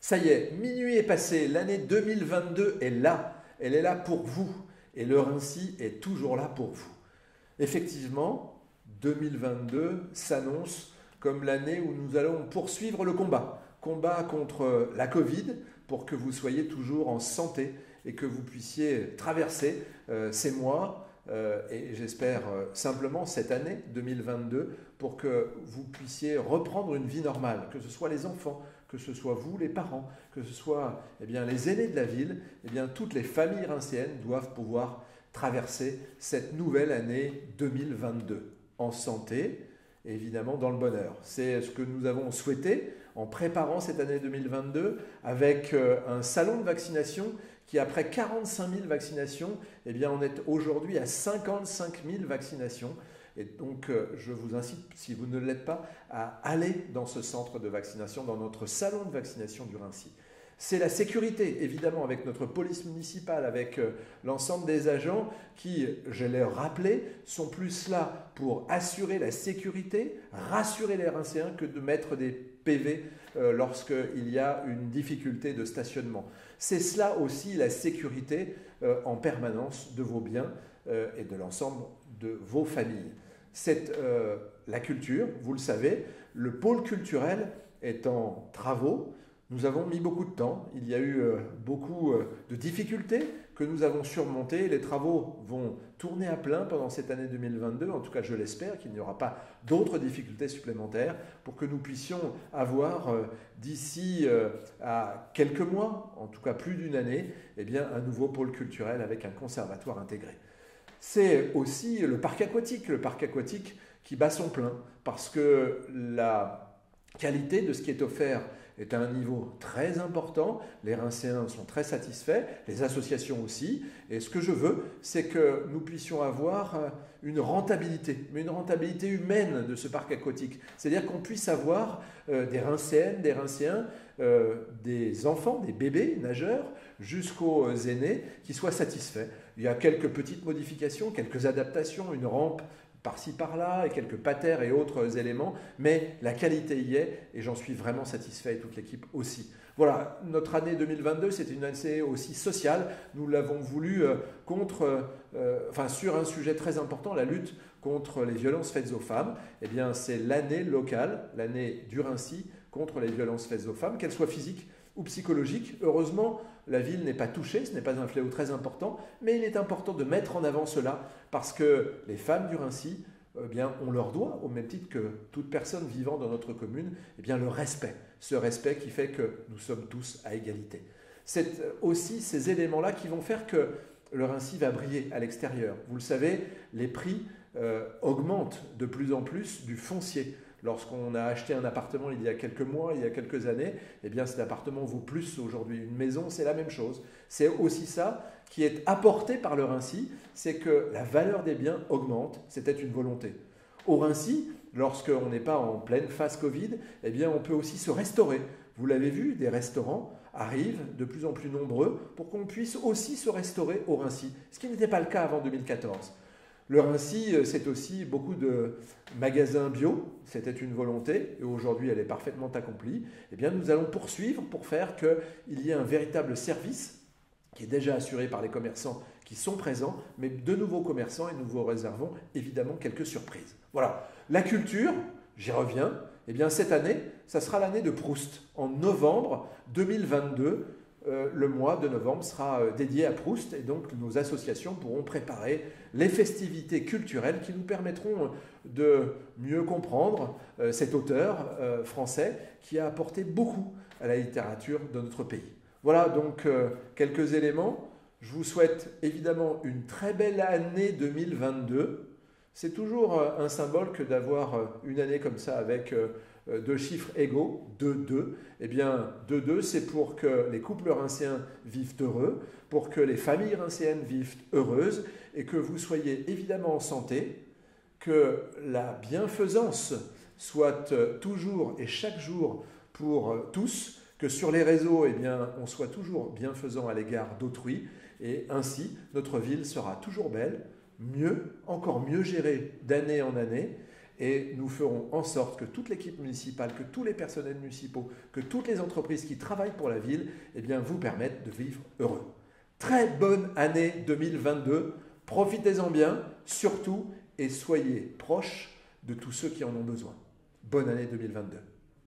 Ça y est, minuit est passé, l'année 2022 est là. Elle est là pour vous. Et le Rincy est toujours là pour vous. Effectivement, 2022 s'annonce comme l'année où nous allons poursuivre le combat. Combat contre la Covid pour que vous soyez toujours en santé et que vous puissiez traverser ces mois et j'espère simplement cette année 2022 pour que vous puissiez reprendre une vie normale, que ce soit les enfants, que ce soit vous les parents, que ce soit les aînés de la ville, toutes les familles rincéennes doivent pouvoir traverser cette nouvelle année 2022 en santé et évidemment dans le bonheur. C'est ce que nous avons souhaité en préparant cette année 2022 avec un salon de vaccination qui, après 45 000 vaccinations, on est aujourd'hui à 55 000 vaccinations. Et donc, je vous incite, si vous ne l'êtes pas, à aller dans ce centre de vaccination, dans notre salon de vaccination du Rincy. C'est la sécurité, évidemment, avec notre police municipale, avec l'ensemble des agents qui, je l'ai rappelé, sont plus là pour assurer la sécurité, rassurer les Rincéens que de mettre des PV lorsqu'il y a une difficulté de stationnement. C'est cela aussi la sécurité en permanence de vos biens et de l'ensemble de vos familles. C'est la culture, vous le savez, le pôle culturel est en travaux. Nous avons mis beaucoup de temps, il y a eu beaucoup de difficultés que nous avons surmontées. Les travaux vont tourner à plein pendant cette année 2022, en tout cas je l'espère qu'il n'y aura pas d'autres difficultés supplémentaires pour que nous puissions avoir d'ici à quelques mois, en tout cas plus d'une année, un nouveau pôle culturel avec un conservatoire intégré. C'est aussi le parc aquatique qui bat son plein parce que la qualité de ce qui est offert est à un niveau très important. Les Rincéens sont très satisfaits, les associations aussi. Et ce que je veux, c'est que nous puissions avoir une rentabilité, mais une rentabilité humaine de ce parc aquatique. C'est-à-dire qu'on puisse avoir des Rincéennes, des Rincéens, des enfants, des bébés nageurs, jusqu'aux aînés qui soient satisfaits. Il y a quelques petites modifications, quelques adaptations, une rampe par-ci par-là et quelques patères et autres éléments, mais la qualité y est et j'en suis vraiment satisfait et toute l'équipe aussi. Voilà, notre année 2022, c'est une année aussi sociale. Nous l'avons voulu sur un sujet très important, la lutte contre les violences faites aux femmes. C'est l'année locale, l'année du Rincy contre les violences faites aux femmes, qu'elles soient physiques ou psychologiques. Heureusement, la ville n'est pas touchée, ce n'est pas un fléau très important, mais il est important de mettre en avant cela parce que les femmes du Rincy, on leur doit, au même titre que toute personne vivant dans notre commune, le respect. Ce respect qui fait que nous sommes tous à égalité. C'est aussi ces éléments-là qui vont faire que le Rincy va briller à l'extérieur. Vous le savez, les prix augmentent de plus en plus du foncier. Lorsqu'on a acheté un appartement il y a quelques mois, il y a quelques années, cet appartement vaut plus aujourd'hui. Une maison, c'est la même chose. C'est aussi ça qui est apporté par le Rincy, c'est que la valeur des biens augmente. C'était une volonté. Au Rincy, lorsqu'on n'est pas en pleine phase Covid, on peut aussi se restaurer. Vous l'avez vu, des restaurants arrivent de plus en plus nombreux pour qu'on puisse aussi se restaurer au Rincy, ce qui n'était pas le cas avant 2014. Le Rincy, c'est aussi beaucoup de magasins bio, c'était une volonté, et aujourd'hui elle est parfaitement accomplie. Nous allons poursuivre pour faire qu'il y ait un véritable service qui est déjà assuré par les commerçants qui sont présents, mais de nouveaux commerçants, et nous vous réservons évidemment quelques surprises. Voilà, la culture, j'y reviens, cette année, ça sera l'année de Proust. En novembre 2022, le mois de novembre sera dédié à Proust et donc nos associations pourront préparer les festivités culturelles qui nous permettront de mieux comprendre cet auteur français qui a apporté beaucoup à la littérature de notre pays. Voilà donc quelques éléments. Je vous souhaite évidemment une très belle année 2022. C'est toujours un symbole que d'avoir une année comme ça avec deux chiffres égaux, 2-2. 2-2, c'est pour que les couples rincéens vivent heureux, pour que les familles rincéennes vivent heureuses et que vous soyez évidemment en santé, que la bienfaisance soit toujours et chaque jour pour tous, que sur les réseaux, on soit toujours bienfaisant à l'égard d'autrui et ainsi notre ville sera toujours belle, mieux, encore mieux gérée d'année en année et nous ferons en sorte que toute l'équipe municipale, que tous les personnels municipaux, que toutes les entreprises qui travaillent pour la ville, eh bien, vous permettent de vivre heureux. Très bonne année 2022, profitez-en bien, surtout, et soyez proches de tous ceux qui en ont besoin. Bonne année 2022.